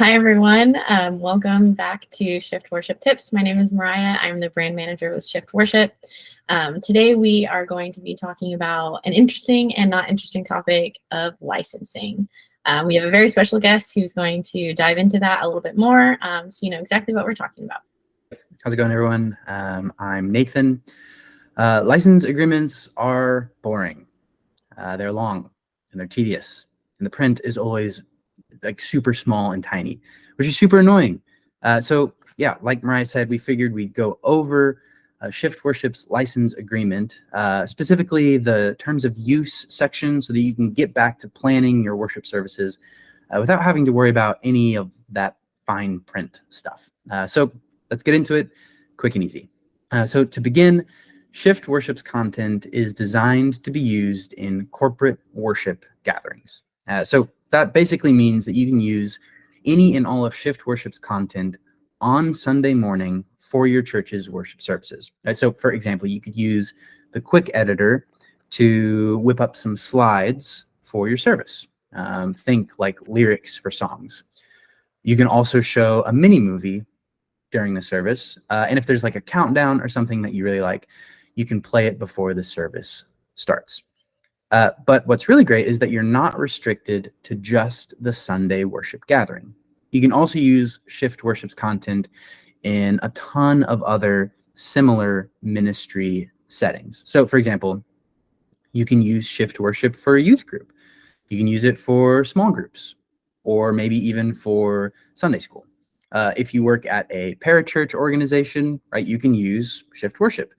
Hi, everyone. Welcome back to Shift Worship Tips. My name is Mariah. I'm the brand manager with Shift Worship. Today, we are going to be talking about an interesting and not interesting topic of licensing. We have a very special guest who's going to dive into that a little bit more, so you know exactly what we're talking about. How's it going, everyone? I'm Nathan. License agreements are boring. They're long and they're tedious, and the print is always like super small and tiny, which is super annoying. So yeah, like Mariah said, we figured we'd go over Shift Worship's license agreement, specifically the terms of use section, so that you can get back to planning your worship services without having to worry about any of that fine print stuff. So let's get into it quick and easy. So to begin, Shift Worship's content is designed to be used in corporate worship gatherings. So that basically means that you can use any and all of Shift Worship's content on Sunday morning for your church's worship services. Right? So for example, you could use the quick editor to whip up some slides for your service. Think like lyrics for songs. You can also show a mini movie during the service. And if there's like a countdown or something that you really like, you can play it before the service starts. But what's really great is that you're not restricted to just the Sunday worship gathering. You can also use Shift Worship's content in a ton of other similar ministry settings. So for example, you can use Shift Worship for a youth group. You can use it for small groups, or maybe even for Sunday school. If you work at a parachurch organization, right, you can use Shift Worship.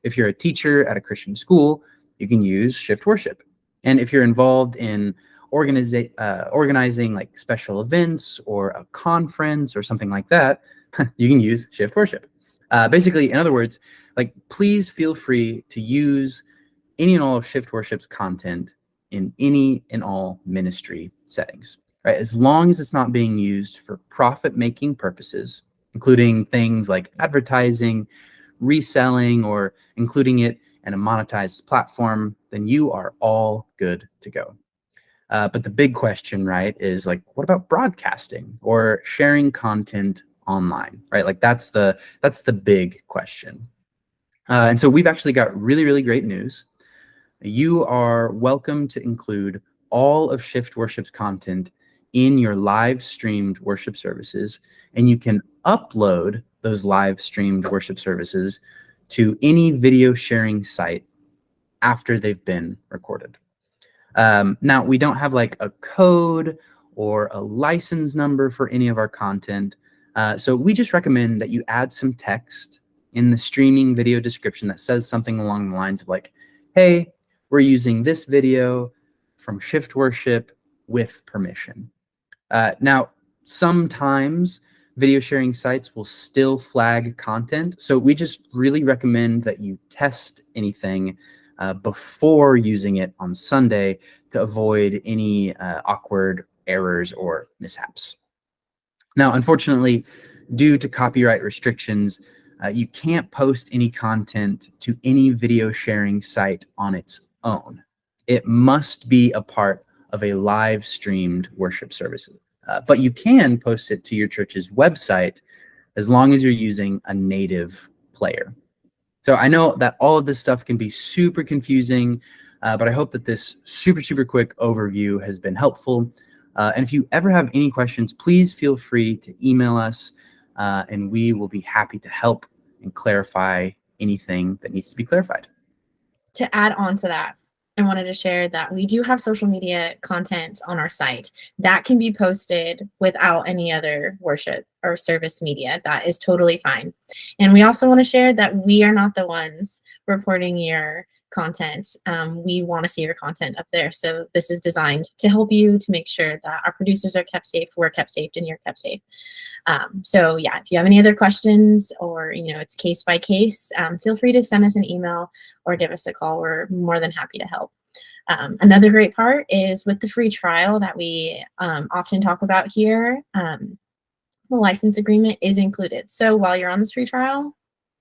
If you're a teacher at a Christian school, you can use Shift Worship. And if you're involved in organizing like special events or a conference or something like that, you can use Shift Worship. Basically, in other words, like please feel free to use any and all of Shift Worship's content in any and all ministry settings, right? As long as it's not being used for profit-making purposes, including things like advertising, reselling, or including it in a monetized platform, then you are all good to go. But the big question, right, is like, what about broadcasting or sharing content online, right? Like that's the big question. And so we've actually got really, really great news. You are welcome to include all of Shift Worship's content in your live streamed worship services, and you can upload those live streamed worship services to any video sharing site after they've been recorded. Now, we don't have like a code or a license number for any of our content, so we just recommend that you add some text in the streaming video description that says something along the lines of like, hey, we're using this video from Shift Worship with permission. Now, sometimes video sharing sites will still flag content, so we just really recommend that you test anything before using it on Sunday to avoid any awkward errors or mishaps. Now, unfortunately, due to copyright restrictions, you can't post any content to any video sharing site on its own. It must be a part of a live streamed worship service. But you can post it to your church's website as long as you're using a native player. So I know that all of this stuff can be super confusing, but I hope that this super quick overview has been helpful. And if you ever have any questions, please feel free to email us, and we will be happy to help and clarify anything that needs to be clarified. To add on to that, I wanted to share that we do have social media content on our site that can be posted without any other worship or service media. That is totally fine. And we also want to share that we are not the ones reporting your content. We want to see your content up there. So this is designed to help you to make sure that our producers are kept safe, we're kept safe, and you're kept safe. So yeah, if you have any other questions or, you know, it's case by case, feel free to send us an email or give us a call. We're more than happy to help. Another great part is with the free trial that we often talk about here, the license agreement is included. So while you're on this free trial,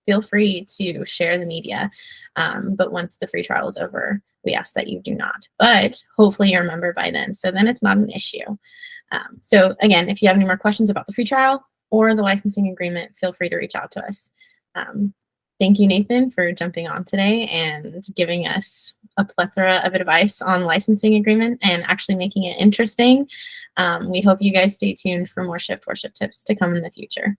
feel free to share the media. But once the free trial is over, we ask that you do not. But hopefully you're a member by then, so then it's not an issue. So again, if you have any more questions about the free trial or the licensing agreement, feel free to reach out to us. Thank you, Nathan, for jumping on today and giving us a plethora of advice on licensing agreement and actually making it interesting. We hope you guys stay tuned for more Shift Worship tips to come in the future.